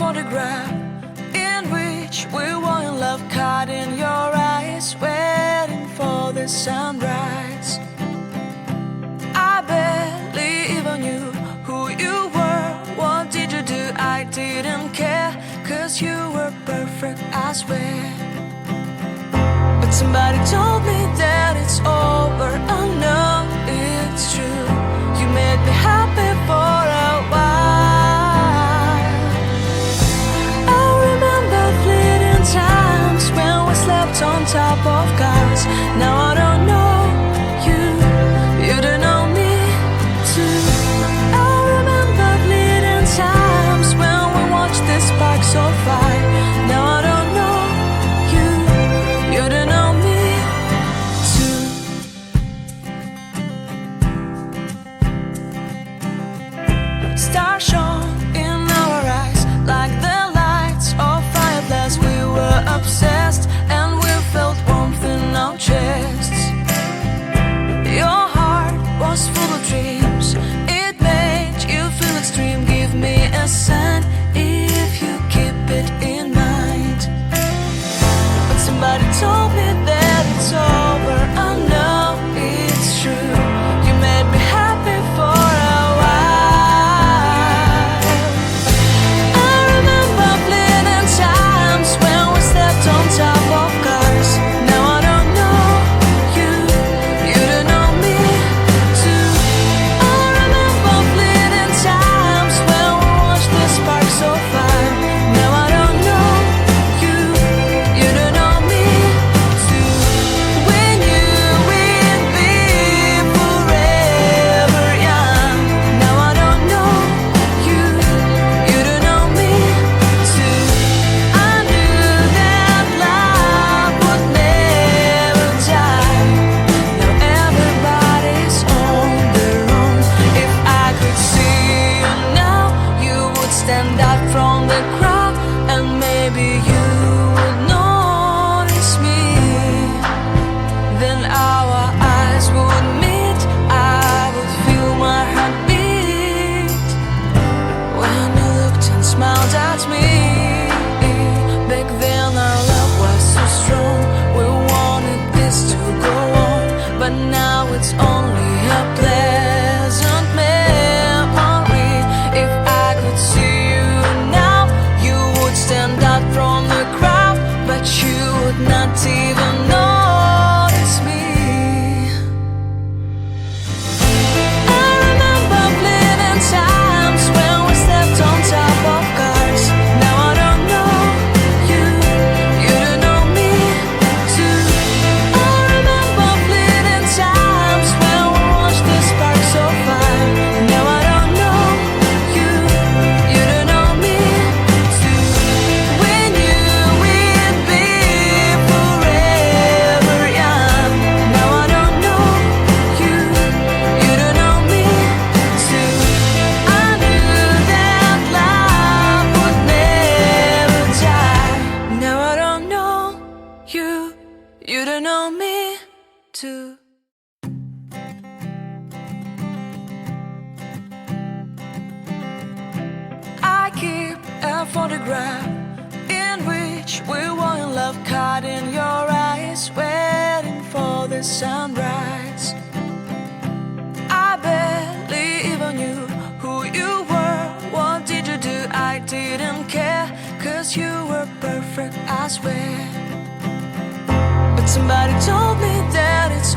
photograph in which we were in love, caught in your eyes, waiting for the sunrise. I barely even knew who you were. What did you do? I didn't care, 'cause you were perfect, I swear. But somebody told me that it's over. I know it's true. You made me happy for a while. I remember fleeting times when we slept on top of cars. Now I don't know you, you don't know me too. I remember fleeting times when we watched the sparks of fire. Now I don't know you, you don't know me too. Stars shone in our eyes like the lights of fireflies. We were obsessed and we felt warmth in our chests. Your heart was full of dreams. It made you feel extreme. Give me a sign if you keep it in mind. But somebody told me that it's over. I know it's true. You made me happy for a while. I remember fleeting times when we slept on top of cars. Now I don't know you, you don't know me too. I remember fleeting times when we watched the sparks of fire. Now I don't know you, you don't know me too. We knew we'd be forever young. Now I don't know you, you don't know me too. I knew that love would never die. Now everybody's on their own. If I could see you now, you would stand out from the crowd, and maybe you would notice me. Then our eyes would meet. I would feel my heart beat when you looked and smiled at me. Back then our love was so strong. We wanted this to go on, but now it's only a pleasant memory. If I could see you now, you would stand out from the crowd, but you would not even notice me. I remember fleeting times when we slept on top of cars. Now I don't know you, you don't know me too. I remember fleeting times when we watched the sparks of fire. Now I don't know you, you don't know me too. We knew we'd be forever young. Now I don't know you, you don't know me too. I knew that love would never die. Now I don't know you, you don't know me too. I keep a photograph in which we were in love, caught in your eyes, waiting for the sunrise. I barely even knew who you were. What did you do? I didn't care, 'cause you were perfect, I swear. But somebody told me that it's